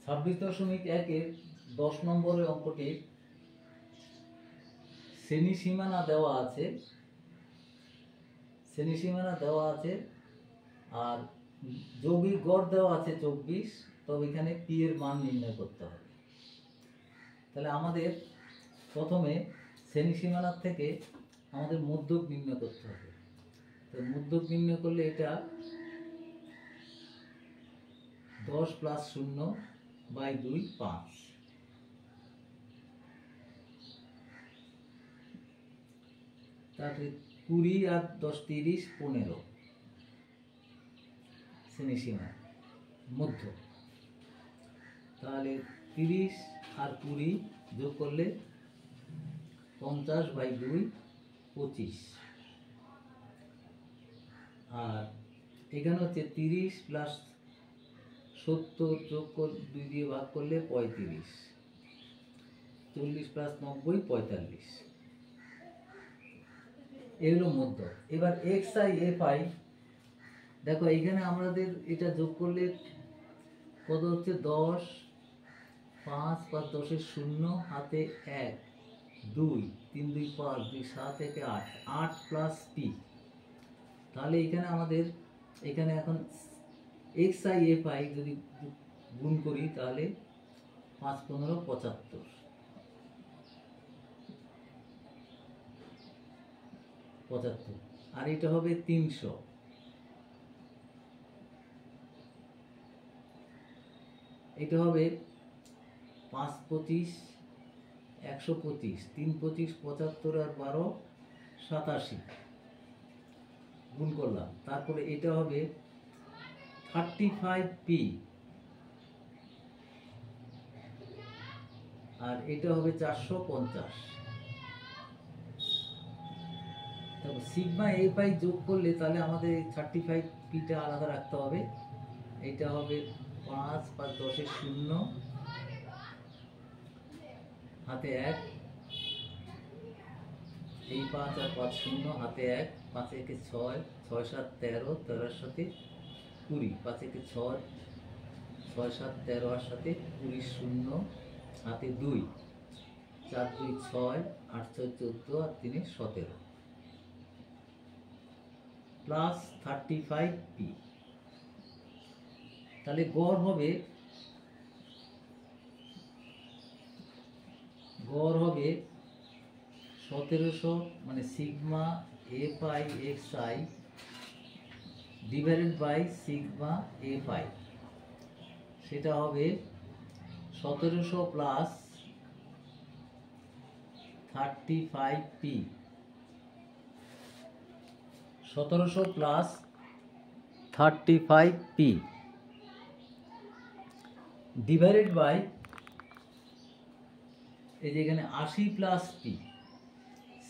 26.1-এর 10 নম্বরের অঙ্কটি শ্রেণী সীমানা দেওয়া আছে, আর যৌগিক গড় দেওয়া আছে 24। তবে এখানে পি এর মান নির্ণয় করতে হবে। তাহলে আমাদের প্রথমে শ্রেণী সীমানার থেকে আমাদের মধ্যক নির্ণয় করতে হবে। তো মধ্যক নির্ণয় করলে এটা 10 + 0/2 5। তারপরে 20 আর 10 30 15 শ্রেণী সীমানা মধ্য। তাহলে 30 আর 20 যোগ করলে 50/2 25। আর এখানে হচ্ছে 30 + 70 যোগ করে 2 দিয়ে ভাগ করলে 35। 40 + 90 45। এই হলো মধ্য। এবার xi fi দেখো এইখানে আমাদের এটা যোগ করলে কত হচ্ছে 10 5 + 10 এর 0 হাতে 1 2 3 2 5 2 7 থেকে 8 8 + p। তাহলে এখানে আমাদের এখানে এখন xi fi যদি গুণ করি তাহলে 5 15 75। আর এটা হবে 300। এটা হবে 5 25 125 3 25 75 আর 12 87 গুণ করলাম। তারপরে এটা হবে 35p আর এটা হবে 450। তারপর সিগমা এ পাই যোগ করলে তাহলে আমাদের 35pটা আলাদা রাখতে হবে। এটা হবে 5 + 10 এর 0 হাতে 1 এই 5 আর 5 0 হাতে 1 5 একে 6 6 7 13 13 এর সাথে 20 5 একে 6 6 7 13 এর সাথে 20 0 হাতে 2 4 2 6 8 6 14 আর 3 17 প্লাস 35p। তাহলে গড় হবে 1700 মানে sigma A pi xi divided by sigma A pi, সেটা হবে 1700 plus 35p। 1700 plus 35p divided by এই যে এখানে 80 প্লাস p।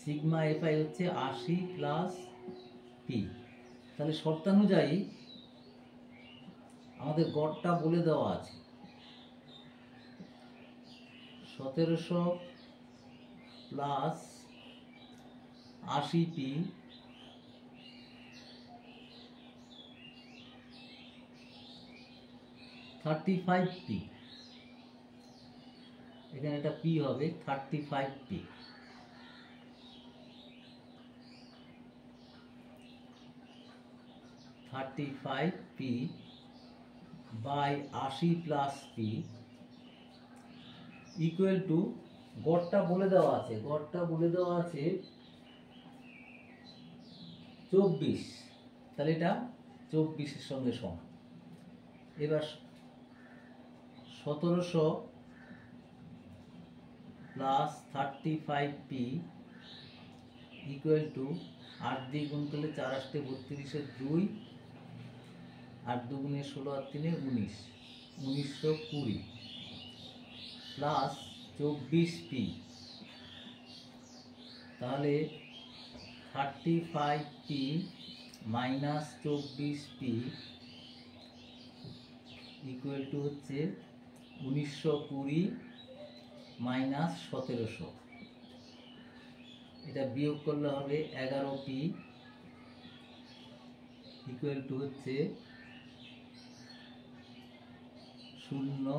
সিগমা এ পাই হচ্ছে 80 প্লাস p। তাহলে শর্তানুযায়ী আমাদের গড়টা বলে দেওয়া আছে 1700 প্লাস 80p (35p) এখানে একটা p হবে 35p। By 80 plus p equal to গড়টা বলে দেওয়া আছে 24। তাহলে এটা 24 এর সঙ্গে সমান। এবার 1700 প্লাস 35p ইকুয়াল টু 8 দিয়ে গুণ করলে 4 8 32 এর 2 8 2 গুণে 16 আর 3 19 1920 প্লাস 24p। তাহলে 35p minus 24p equal to হচ্ছে 1920 মাইনাস 1700। এটা বিয়োগ করলে হবে 11p ইকুয়াল টু হচ্ছে 0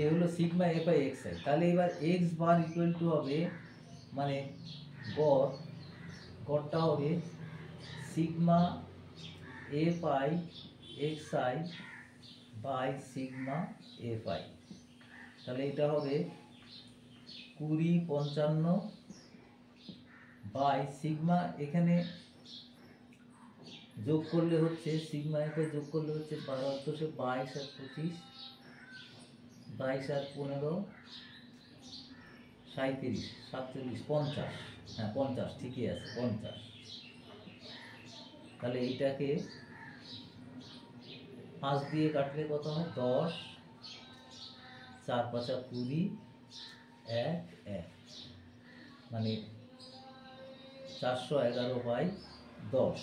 এ হলো sigma f i x I. তাহলে এবার এক্স বার ইকুয়াল টু হবে মানে গড়টা হবে sigma f i x i by sigma f i. তাহলে এটা হবে 2055 বাই সিগমা, এখানে যোগ করলে হচ্ছে সিগমা এফ আই যোগ করলে হচ্ছে 12 22 আর 25, 22 আর 15 37 47 50, হ্যাঁ 50 ঠিকই আছে 50। তাহলে এইটাকে 5 দিয়ে কাটলে কত হয় 10, 4 5 20, 1 1, মানে 411/10।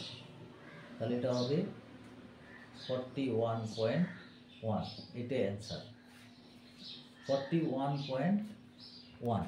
তাহলে এটা হবে 41.1, এটাই অ্যান্সার 41.1।